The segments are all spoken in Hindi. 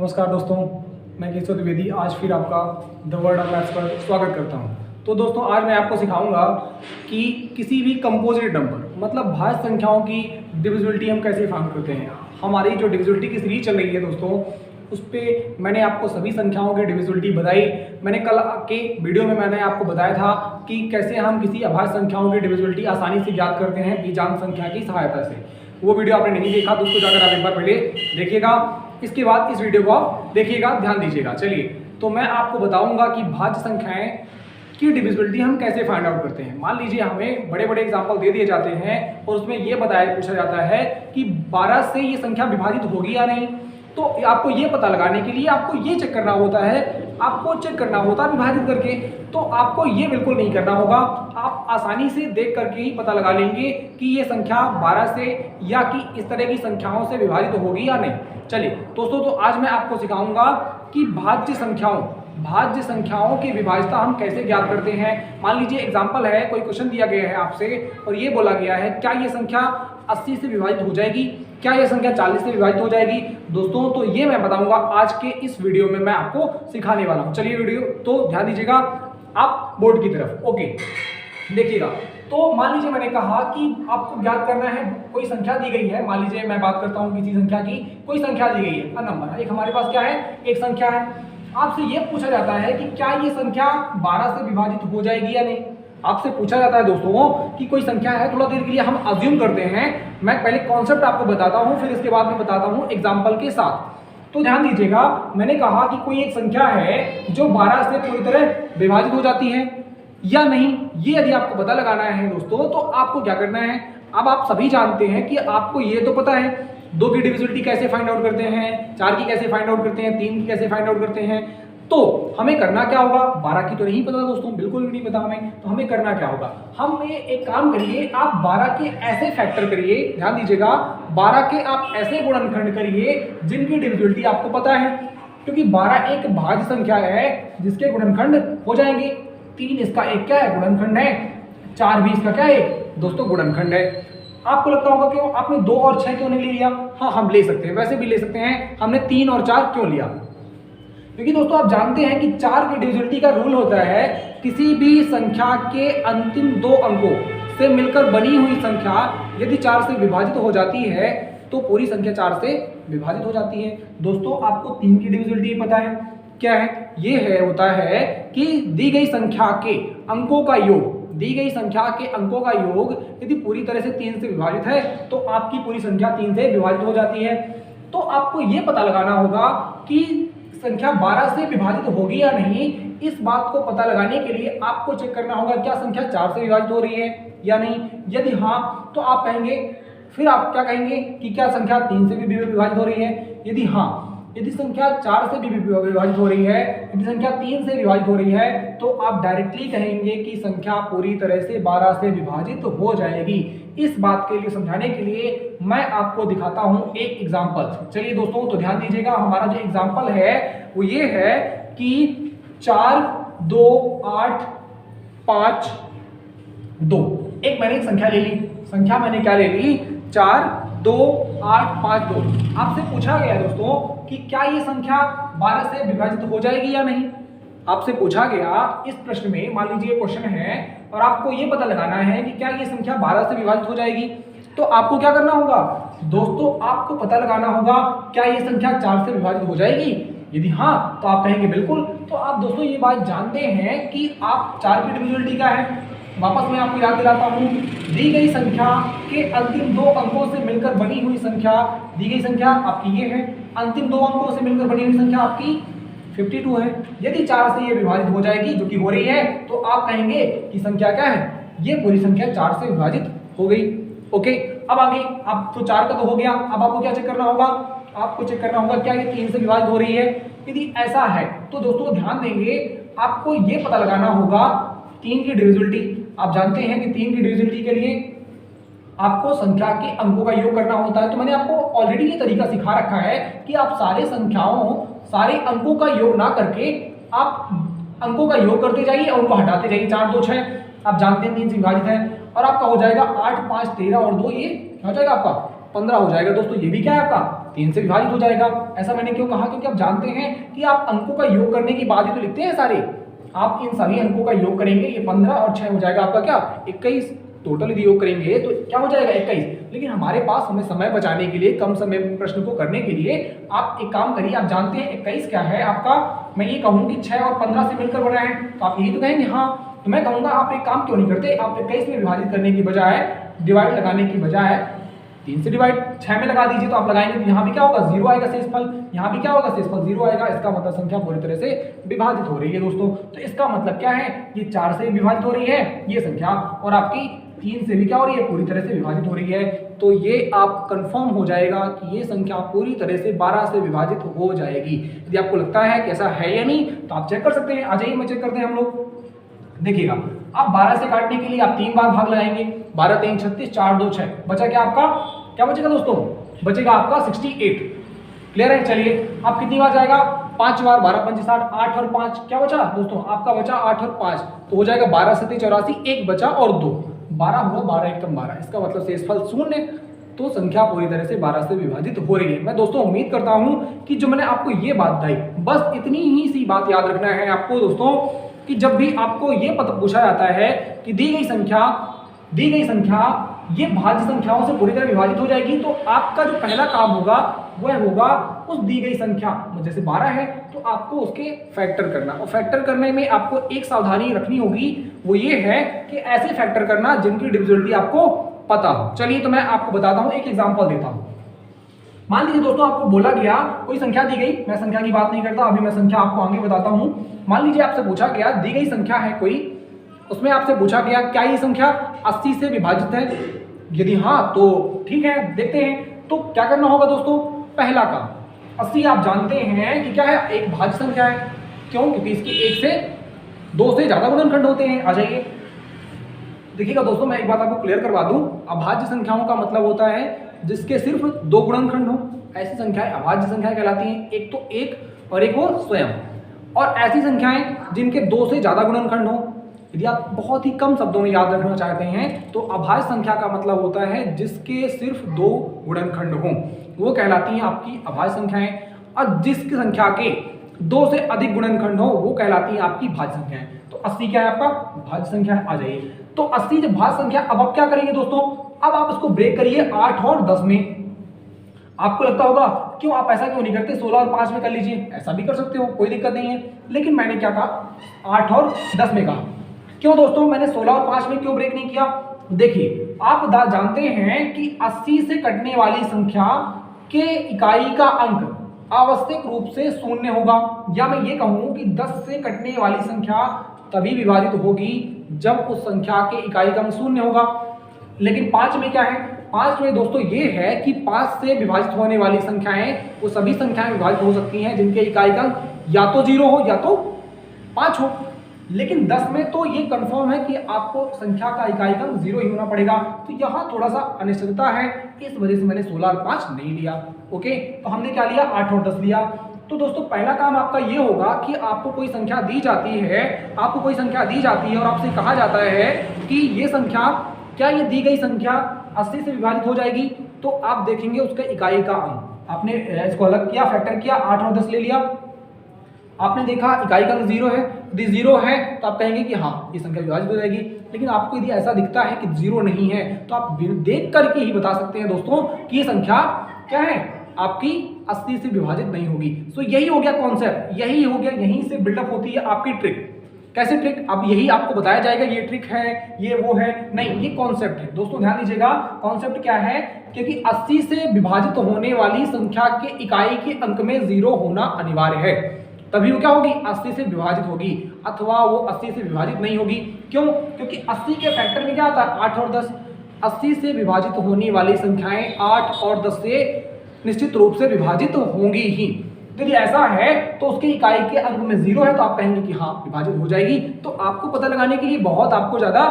नमस्कार दोस्तों, मैं केशव द्विवेदी आज फिर आपका द वर्ल्ड ऑफ मैथ्स पर स्वागत करता हूं। तो दोस्तों आज मैं आपको सिखाऊंगा कि किसी भी कंपोजिट नंबर मतलब भाज्य संख्याओं की डिविजिबिलिटी हम कैसे फाइंड करते हैं। हमारी जो डिविजिबिलिटी की सीरीज चल रही है दोस्तों, उस पर मैंने आपको सभी संख्याओं की डिविजिबिलिटी बताई। मैंने कल के वीडियो में मैंने आपको बताया था कि कैसे हम किसी अभाज्य संख्याओं की डिविजिबिलिटी आसानी से ज्ञात करते हैं बीजांक संख्या की सहायता से। वो वीडियो आपने नहीं देखा तो उसको जाकर आप एक बार पहले देखिएगा, इसके बाद इस वीडियो को आप देखिएगा, ध्यान दीजिएगा। चलिए तो मैं आपको बताऊंगा कि भाज्य संख्याएं की डिविजिबिलिटी हम कैसे फाइंड आउट करते हैं। मान लीजिए हमें बड़े बड़े एग्जांपल दे दिए जाते हैं और उसमें ये पूछा जाता है कि 12 से ये संख्या विभाजित होगी या नहीं। तो आपको ये पता लगाने के लिए आपको ये चेक करना होता है, विभाजित करके। तो आपको ये बिल्कुल नहीं करना होगा, आप आसानी से देख करके ही पता लगा लेंगे कि ये संख्या 12 से या कि इस तरह की संख्याओं से विभाजित होगी या नहीं। चलिए दोस्तों, तो आज मैं आपको सिखाऊंगा कि भाज्य संख्याओं की विभाज्यता हम कैसे ज्ञात करते हैं। मान लीजिए एग्जाम्पल है, कोई क्वेश्चन दिया गया है आपसे और ये बोला गया है क्या ये संख्या 80 से विभाजित हो जाएगी, क्या ये संख्या 40 से विभाजित हो जाएगी। दोस्तों तो ये मैं बताऊंगा आज के इस वीडियो में, मैं आपको सिखाने वाला हूं। चलिए वीडियो तो ध्यान दीजिएगा आप बोर्ड की तरफ। ओके देखिएगा, तो मान लीजिए मैंने कहा कि आपको ज्ञात करना है, कोई संख्या दी गई है। मान लीजिए मैं बात करता हूं किसी संख्या की, कोई संख्या दी गई है, नंबर एक हमारे पास क्या है, एक संख्या है। आपसे ये पूछा जाता है कि क्या ये संख्या 12 से विभाजित हो जाएगी या नहीं। आपसे पूछा जाता है दोस्तों कि कोई संख्या है, थोड़ा देर के लिए हम अज्यूम करते हैं। मैं पहले कॉन्सेप्ट आपको बताता हूं, फिर इसके बाद में बताता हूं एग्जाम्पल के साथ। तो ध्यान दीजिएगा, मैंने कहा कि कोई एक संख्या है जो 12 से पूरी तरह विभाजित हो जाती है या नहीं। ये यदि आपको पता लगाना है दोस्तों, तो आपको क्या करना है। अब आप सभी जानते हैं कि आपको ये तो पता है 2 की डिविजिबिलिटी कैसे फाइंड आउट करते हैं, 4 की कैसे फाइंड आउट करते हैं, 3 की कैसे फाइंड आउट करते हैं। तो हमें करना क्या होगा, 12 की तो नहीं पता दोस्तों, बिल्कुल भी नहीं पता हमें। तो हमें करना क्या होगा, हम एक काम करिए, आप 12 के ऐसे फैक्टर करिए, ध्यान दीजिएगा 12 के आप ऐसे गुणनखंड करिए जिनकी डिविजिबिलिटी आपको पता है, क्योंकि 12 एक भाज्य संख्या है जिसके गुणनखंड हो जाएंगे। 3 इसका एक क्या है, गुणनखंड है। 4 भी इसका क्या है, दोस्तों गुणनखंड है। आपको लगता होगा कि आपने 2 और 6 क्यों नहीं ले लिया। हाँ हम ले सकते हैं, वैसे भी ले सकते हैं। हमने 3 और 4 क्यों लिया, क्योंकि दोस्तों आप जानते हैं कि 4 की डिविजिबिलिटी का रूल होता है, किसी भी संख्या के अंतिम 2 अंकों से मिलकर बनी हुई संख्या यदि 4 से विभाजित हो जाती है तो पूरी संख्या 4 से विभाजित हो जाती है। दोस्तों आपको 3 की डिविजिबिलिटी पता है, क्या है, ये है होता है कि दी गई संख्या के अंकों का योग यदि पूरी तरह से 3 से विभाजित है तो आपकी पूरी संख्या 3 से विभाजित हो जाती है। तो आपको ये पता लगाना होगा कि संख्या 12 से विभाजित होगी या नहीं। इस बात को पता लगाने के लिए आपको चेक करना होगा क्या संख्या 4 से विभाजित हो रही है या नहीं। यदि हाँ तो आप कहेंगे, फिर आप क्या कहेंगे कि क्या संख्या 3 से भी विभाजित हो रही है। यदि हाँ, यदि संख्या 4 से भी विभाजित हो रही है, यदि संख्या 3 से विभाजित हो रही है, तो आप डायरेक्टली कहेंगे कि संख्या पूरी तरह से 12 से विभाजित हो जाएगी। इस बात के लिए समझाने के लिए मैं आपको दिखाता हूं एक एग्जांपल। चलिए दोस्तों तो ध्यान दीजिएगा, हमारा जो एग्जांपल है वो ये है कि 4 2 8 5 2। एक मैंने एक संख्या ले ली, संख्या मैंने क्या ले ली, 4 2 8 5 2। आपसे पूछा गया दोस्तों कि क्या ये संख्या 12 से विभाजित हो जाएगी या नहीं। आपसे पूछा गया इस प्रश्न में, मान लीजिए क्वेश्चन है और आपको ये पता लगाना है कि क्या ये संख्या 12 से विभाजित हो जाएगी। तो आपको क्या करना होगा दोस्तों, आपको पता लगाना होगा क्या ये संख्या 4 से विभाजित हो जाएगी। यदि हाँ तो आप कहेंगे बिल्कुल। तो आप दोस्तों ये बात जानते हैं कि आप 4 की डिविजिबिलिटी क्या है। वापस मैं आपको याद दिलाता हूं, दी गई संख्या के अंतिम 2 अंकों से मिलकर बनी हुई संख्या, दी गई संख्या आपकी ये है, अंतिम 2 अंकों से मिलकर बनी हुई संख्या आपकी 52 है। यदि 4 से ये विभाजित हो जाएगी, जो कि हो रही है, तो आप कहेंगे कि संख्या क्या है, ये पूरी संख्या 4 से विभाजित हो गई। ओके, अब आगे, अब तो 4 का तो हो गया, अब आपको क्या चेक करना होगा, आपको चेक करना होगा क्या ये 3 से विभाजित हो रही है। यदि ऐसा है तो दोस्तों ध्यान देंगे, आपको ये पता लगाना होगा 3 की डिविजिबिलिटी। आप जानते हैं कि 3 की डिविजिबिलिटी के लिए आपको संख्या के अंकों का योग करना होता है। तो मैंने आपको ऑलरेडी ये तरीका सिखा रखा है कि आप सारे अंकों का योग ना करके आप अंकों का योग करते जाइए और उनको हटाते जाइए। 4 2 6 आप जानते हैं 3 से विभाजित है और आपका हो जाएगा 8 5 13 और 2, ये हो जाएगा आपका 15 हो जाएगा दोस्तों। ये भी क्या है आपका 3 से विभाजित हो जाएगा। ऐसा मैंने क्यों कहा, क्योंकि आप जानते हैं कि आप अंकों का योग करने के बाद ही तो लिखते हैं सारे। आप इन सभी अंकों का योग करेंगे, ये 15 और 6 हो जाएगा आपका क्या 21। टोटल यदि योग करेंगे तो क्या हो जाएगा 21। लेकिन हमारे पास हमें समय बचाने के लिए, कम समय में प्रश्न को करने के लिए आप एक काम करिए, आप जानते हैं 21 क्या है आपका, मैं ये कहूँ कि 6 और 15 से मिलकर बना है, तो आप यही तो कहेंगे हाँ। तो मैं कहूँगा आप एक काम क्यों नहीं करते, आप 21 में विभाजित करने की बजाय, डिवाइड लगाने की बजाय 3 से डिवाइड 6 में लगा दीजिए। तो आप लगाएंगे तो यहाँ भी क्या होगा 0 आएगा शेषफल, यहाँ भी क्या होगा शेषफल 0 आएगा। इसका मतलब संख्या पूरी तरह से विभाजित हो रही है दोस्तों। तो इसका मतलब क्या है, ये 4 से विभाजित हो रही है ये संख्या, और आपकी 3 से भी क्या हो रही है, पूरी तरह से विभाजित हो रही है। तो ये आप कंफर्म हो जाएगा कि ये संख्या पूरी तरह से 12 से विभाजित हो जाएगी। यदि आपको लगता है कि ऐसा है या नहीं तो आप चेक कर सकते हैं। आ जाइए मैं चेक करते हैं हम लोग। देखिएगा आप 12 से काटने के लिए आप 3 बार भाग लगाएंगे, 12 3 36, 4 2 6, बचा क्या आपका, क्या बचेगा दोस्तों, बचेगा आपका 68। क्लियर है। चलिए आप कितनी बार जाएगा, 5 बार, 12 5 60, 8 और 5 क्या बचा दोस्तों आपका, बचा 8 और 5, तो हो जाएगा 12 7 84, 1 बचा और 2, 12 हुआ, 12 1 12। इसका मतलब शेषफल 0। तो संख्या पूरी तरह से 12 से विभाजित हो रही है। मैं दोस्तों उम्मीद करता हूं कि जो मैंने आपको ये बात बताई, बस इतनी ही सी बात याद रखना है आपको दोस्तों, कि जब भी आपको ये पता पूछा जाता है कि दी गई संख्या ये भाज्य संख्याओं से पूरी तरह विभाजित हो जाएगी, तो आपका जो पहला काम होगा वह होगा उस दी गई संख्या, जैसे 12 है तो आपको उसके फैक्टर करना, और फैक्टर करने में आपको एक सावधानी रखनी होगी, वो ये है कि ऐसे फैक्टर करना जिनकी डिविजिबिलिटी आपको पता हो। चलिए तो मैं आपको बताता हूं, एक एग्जांपल देता हूं। मान लीजिए दोस्तों आपको बोला गया, कोई संख्या दी गई, मैं संख्या की बात नहीं करता, अभी मैं संख्या आपको आगे बताता हूं। मान लीजिए आपसे पूछा गया, दी गई संख्या है कोई, उसमें आपसे पूछा गया क्या ये संख्या 80 से विभाजित है, यदि हाँ तो ठीक है, देखते हैं। तो क्या करना होगा दोस्तों, पहला काम 80 आप जानते हैं कि क्या है, एक भाज्य संख्या है। क्यों, क्योंकि इसकी 1 से 2 से ज्यादा गुणनखंड होते हैं। आ जाइए देखिएगा दोस्तों, मैं एक बात आपको क्लियर करवा दूं, अभाज्य संख्याओं का मतलब होता है जिसके सिर्फ 2 गुणनखंड हो, ऐसी संख्याएं अभाज्य संख्याएं कहलाती हैं। एक तो 1 और एक वो स्वयं, और ऐसी संख्याएं जिनके 2 से ज्यादा गुणनखंड हो। यदि आप बहुत ही कम शब्दों में याद रखना चाहते हैं तो अभाज्य संख्या का मतलब होता है जिसके सिर्फ 2 गुणनखंड हों, वो कहलाती हैं आपकी अभाज्य संख्याएं, और जिसकी संख्या के 2 से अधिक गुणनखंड हो वो कहलाती है आपकी भाज्य संख्याएं। तो 80 क्या है आपका, भाज्य संख्या है। आ जाइए, तो 80 जब भाज्य संख्या, अब आप क्या करेंगे दोस्तों, अब आप इसको ब्रेक करिए 8 और 10 में। आपको लगता होगा क्यों आप ऐसा क्यों नहीं करते, 16 और 5 में कर लीजिए, ऐसा भी कर सकते हो, कोई दिक्कत नहीं है। लेकिन मैंने क्या कहा, 8 और 10 में कहा। क्यों दोस्तों मैंने 16 और 5 में क्यों ब्रेक नहीं किया, देखिए आप जानते हैं कि 80 से कटने वाली संख्या के इकाई का अंक आवश्यक रूप से 0 होगा, या मैं ये कहूं कि 10 से कटने वाली संख्या तभी विभाजित होगी जब उस संख्या के इकाई का अंक 0 होगा। लेकिन 5 में क्या है, 5 में दोस्तों ये है कि 5 से विभाजित होने वाली संख्याएं वो सभी संख्याएं विभाजित हो सकती हैं जिनके इकाई का अंक या तो 0 हो या तो 5 हो। लेकिन 10 में तो ये कंफर्म है कि आपको संख्या का इकाई का 0 ही होना पड़ेगा। तो यहाँ थोड़ा सा अनिश्चितता है, इस वजह से मैंने 16 और 5 नहीं लिया। ओके, तो हमने क्या लिया, 8 और 10 लिया। तो दोस्तों पहला काम आपका ये होगा कि आपको कोई संख्या दी जाती है, और आपसे कहा जाता है कि ये संख्या, क्या ये दी गई संख्या 80 से विभाजित हो जाएगी, तो आप देखेंगे उसके इकाई का अंक। आपने इसको अलग किया, फैक्टर किया, 8 और 10 ले लिया, आपने देखा इकाई का अंक 0 है, यदि 0 है तो आप कहेंगे कि हाँ ये संख्या विभाजित हो जाएगी। लेकिन आपको यदि ऐसा दिखता है कि 0 नहीं है तो आप देख करके ही बता सकते हैं दोस्तों कि ये संख्या क्या है, आपकी 80 से विभाजित नहीं होगी। तो यही हो गया कॉन्सेप्ट, यही हो गया, यहीं से बिल्डअप होती है आपकी ट्रिक। कैसे ट्रिक, अब यही आपको बताया जाएगा ये ट्रिक है, ये वो है, नहीं ये कॉन्सेप्ट है दोस्तों, ध्यान दीजिएगा। कॉन्सेप्ट क्या है, क्योंकि 80 से विभाजित होने वाली संख्या के इकाई के अंक में 0 होना अनिवार्य है, तभी वो क्या होगी, 80 से विभाजित होगी, अथवा वो 80 से विभाजित नहीं होगी। क्यों, क्योंकि 80 के फैक्टर में क्या आता है, 8 और 10। 80 से विभाजित होने वाली संख्याएं 8 और 10 से निश्चित रूप से विभाजित होंगी ही। यदि ऐसा है तो उसके इकाई के अंक में 0 है तो आप कहेंगे कि हाँ विभाजित हो जाएगी। तो आपको पता लगाने के लिए बहुत आपको ज्यादा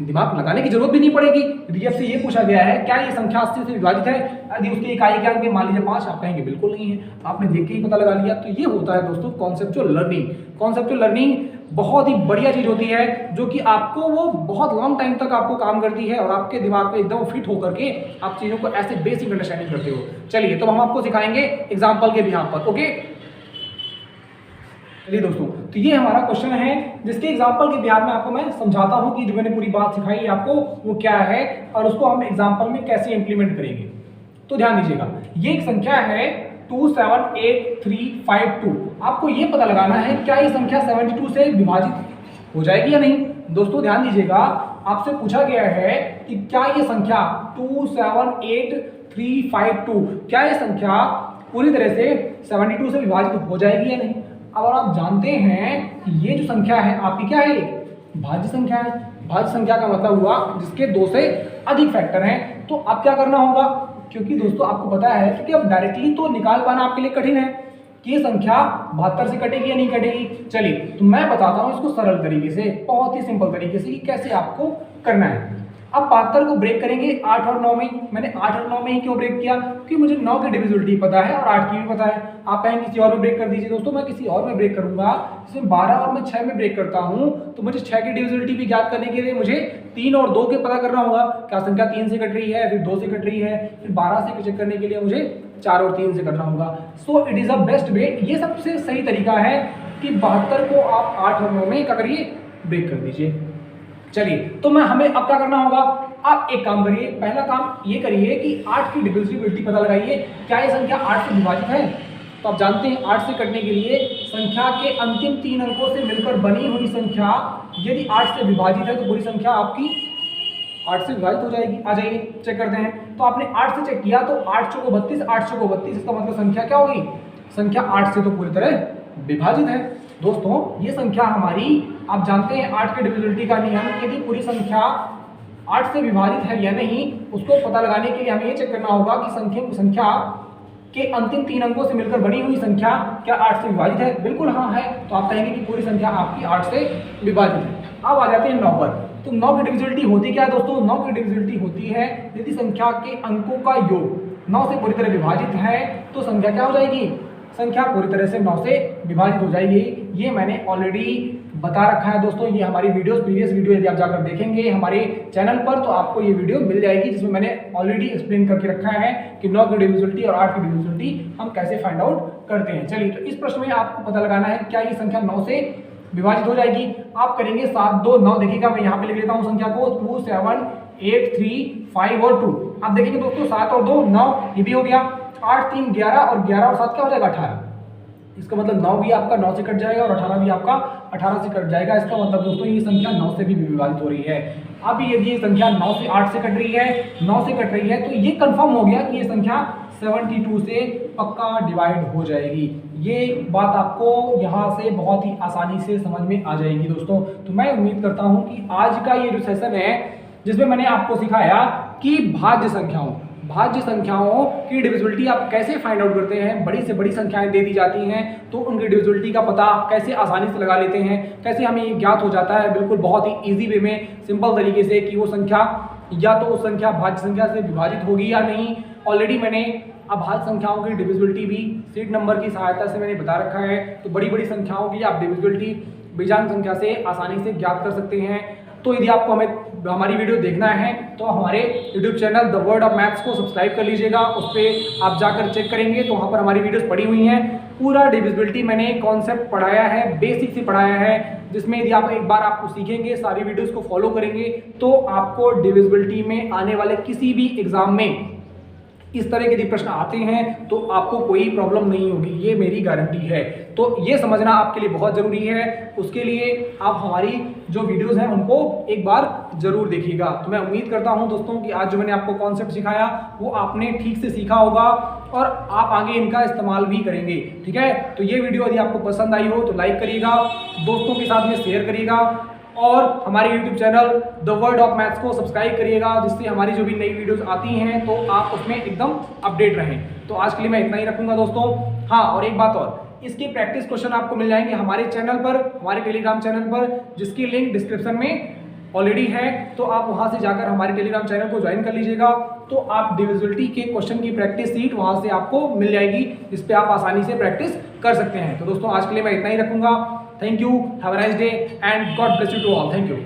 दिमाग लगाने की जरूरत भी नहीं पड़ेगी। यदि आपसे ये पूछा गया है क्या ये संख्या 80 से विभाजित है, यदि उसकी इकाई के अंक मान लीजिए 5, आप कहेंगे बिल्कुल नहीं है, आपने देख के ही पता लगा लिया। तो ये होता है दोस्तों कॉन्सेप्चुअल लर्निंग। कॉन्सेप्चुअल लर्निंग बहुत ही बढ़िया चीज़ होती है जो कि आपको वो बहुत लॉन्ग टाइम तक आपको काम करती है और आपके दिमाग पे एकदम फिट होकर के आप चीज़ों को ऐसे बेसिक अंडरस्टैंडिंग करते हो। चलिए तो हम आपको सिखाएंगे एग्जाम्पल के बिहाफ पर। ओके चलिए दोस्तों, तो ये हमारा क्वेश्चन है जिसके एग्जांपल के बिहार में आपको मैं समझाता हूं कि जो मैंने पूरी बात सिखाई आपको वो क्या है और उसको हम एग्जांपल में कैसे इंप्लीमेंट करेंगे। तो ध्यान दीजिएगा, ये एक संख्या है 278352। आपको ये पता लगाना है क्या ये संख्या 72 से विभाजित हो जाएगी या नहीं। दोस्तों ध्यान दीजिएगा, आपसे पूछा गया है कि क्या ये संख्या 278352 क्या ये संख्या पूरी तरह से 72 से विभाजित हो जाएगी या नहीं। अब आप जानते हैं कि ये जो संख्या है आपकी क्या है, भाज्य संख्या है। भाज्य संख्या का मतलब हुआ जिसके 2 से अधिक फैक्टर हैं। तो अब क्या करना होगा, क्योंकि दोस्तों आपको पता है कि अब डायरेक्टली तो निकाल पाना आपके लिए कठिन है कि ये संख्या 72 से कटेगी या नहीं कटेगी। चलिए तो मैं बताता हूं इसको सरल तरीके से, बहुत ही सिंपल तरीके से कि कैसे आपको करना है। अब 72 को ब्रेक करेंगे 8 और 9 में। मैंने 8 और 9 में ही क्यों ब्रेक किया, क्योंकि मुझे 9 की डिविजिबिलिटी पता है और 8 की भी पता है। आप कहेंगे किसी और में ब्रेक कर दीजिए। दोस्तों मैं किसी और में ब्रेक करूंगा, जिसमें 12 और मैं 6 में ब्रेक करता हूं तो मुझे 6 की डिविजिबिलिटी भी ज्ञात करने के लिए मुझे 3 और 2 के पता करना होगा। क्या संख्या 3 से कट रही है, फिर 2 से कट रही है, फिर 12 से चेक करने के लिए मुझे 4 और 3 से करना होगा। So it is a best way, ये सबसे सही तरीका है कि 72 को आप 8 और 9 में क्या करिए, ब्रेक कर दीजिए। चलिए तो हमें अब क्या करना होगा, आप एक काम करिए। पहला काम ये करिए कि 8 की डिविजिबिलिटी पता लगाइए, क्या ये संख्या 8 से विभाजित है। तो आप जानते हैं 8 से कटने के लिए संख्या के अंतिम 3 अंकों से मिलकर बनी हुई संख्या यदि 8 से विभाजित है तो पूरी संख्या आपकी 8 से विभाजित हो जाएगी। आ जाइए चेक करते हैं। तो आपने 8 से चेक किया तो 8 चौको 32, 8 चौको 32, इसका मतलब संख्या क्या होगी, संख्या 8 से तो पूरी तरह विभाजित है। दोस्तों ये संख्या हमारी, आप जानते हैं 8 के डिविजिबिलिटी का नियम, यदि पूरी संख्या 8 से विभाजित है या नहीं उसको पता लगाने के लिए हमें ये चेक करना होगा कि संख्या के अंतिम 3 अंकों से मिलकर बनी हुई संख्या क्या 8 से विभाजित है। बिल्कुल हाँ है, तो आप कहेंगे कि पूरी संख्या आपकी 8 से विभाजित है। अब आ जाते हैं 9 पर। तो 9 की डिविजिबिलिटी होती क्या है दोस्तों, 9 की डिविजिबिलिटी होती है यदि संख्या के अंकों का योग 9 से पूरी तरह विभाजित है तो संख्या क्या हो जाएगी, संख्या पूरी तरह से 9 से विभाजित हो जाएगी। ये मैंने ऑलरेडी बता रखा है दोस्तों, ये हमारी प्रीवियस वीडियो यदि आप जाकर देखेंगे हमारे चैनल पर तो आपको ये वीडियो मिल जाएगी, जिसमें मैंने ऑलरेडी एक्सप्लेन करके रखा है कि 9 की डिविजिबिलिटी और 8 की डिविजिबिलिटी हम कैसे फाइंड आउट करते हैं। चलिए तो इस प्रश्न में आपको पता लगाना है क्या ये संख्या 9 से विभाजित हो जाएगी। आप करेंगे 7 2 9, देखिएगा मैं यहाँ पे लिख लेता हूँ संख्या को 2 7 8 3 5 और 2। आप देखेंगे दोस्तों 7 और 2 9, ये भी हो गया। 8 3 11 और 11 और 7 क्या हो जाएगा 18। इसका मतलब 9 भी आपका 9 से कट जाएगा और 18 भी आपका 18 से कट जाएगा। इसका मतलब दोस्तों ये संख्या 9 से भी विभाजित हो रही है। अब यदि ये संख्या 9 से 8 से कट रही है, 9 से कट रही है तो ये कंफर्म हो गया कि ये संख्या 72 से पक्का डिवाइड हो जाएगी। ये बात आपको यहाँ से बहुत ही आसानी से समझ में आ जाएगी दोस्तों। तो मैं उम्मीद करता हूँ कि आज का ये जो सेशन है जिसमें मैंने आपको सिखाया कि भाज्य संख्याओं की डिविजिबिलिटी आप कैसे फाइंड आउट करते हैं। बड़ी से बड़ी संख्याएं दे दी जाती हैं तो उनकी डिविजिबिलिटी का पता कैसे आसानी से लगा लेते हैं, कैसे हमें ये ज्ञात हो जाता है बिल्कुल बहुत ही इजी वे में, सिंपल तरीके से कि वो संख्या या तो उस संख्या भाज्य संख्या से विभाजित होगी या नहीं। ऑलरेडी मैंने अभाज्य संख्याओं की डिविजिबिलिटी भी सीट नंबर की सहायता से मैंने बता रखा है। तो बड़ी बड़ी संख्याओं की आप डिविजिबिलिटी बेजान संख्या से आसानी से ज्ञात कर सकते हैं। तो यदि आपको हमारी वीडियो देखना है तो हमारे YouTube channel the word of maths को सब्सक्राइब कर लीजिएगा। उस पर आप जाकर चेक करेंगे तो वहाँ पर हमारी वीडियोस पड़ी हुई हैं। पूरा डिविजिबिलिटी मैंने कॉन्सेप्ट पढ़ाया है, बेसिक से पढ़ाया है, जिसमें यदि आप एक बार आपको सीखेंगे, सारी वीडियोस को फॉलो करेंगे तो आपको डिविजिबिलिटी में आने वाले किसी भी एग्जाम में इस तरह के यदि प्रश्न आते हैं तो आपको कोई प्रॉब्लम नहीं होगी, ये मेरी गारंटी है। तो ये समझना आपके लिए बहुत ज़रूरी है। उसके लिए आप हमारी जो वीडियोस हैं उनको एक बार जरूर देखिएगा। तो मैं उम्मीद करता हूं दोस्तों कि आज जो मैंने आपको कॉन्सेप्ट सिखाया वो आपने ठीक से सीखा होगा और आप आगे इनका इस्तेमाल भी करेंगे। ठीक है, तो ये वीडियो यदि आपको पसंद आई हो तो लाइक करिएगा, दोस्तों के साथ में शेयर करिएगा और हमारे YouTube channel the word of maths को सब्सक्राइब करिएगा, जिससे हमारी जो भी नई वीडियोस आती हैं तो आप उसमें एकदम अपडेट रहें। तो आज के लिए मैं इतना ही रखूंगा दोस्तों। हाँ, और एक बात और, इसके प्रैक्टिस क्वेश्चन आपको मिल जाएंगे हमारे चैनल पर, हमारे टेलीग्राम चैनल पर, जिसकी लिंक डिस्क्रिप्शन में ऑलरेडी है। तो आप वहां से जाकर हमारे टेलीग्राम चैनल को ज्वाइन कर लीजिएगा तो आप डिविजिबिलिटी के क्वेश्चन की प्रैक्टिस सीट वहां से आपको मिल जाएगी, जिस पे आप आसानी से प्रैक्टिस कर सकते हैं। तो दोस्तों आज के लिए मैं इतना ही रखूंगा। Thank you, have a nice day and God bless you to all. Thank you.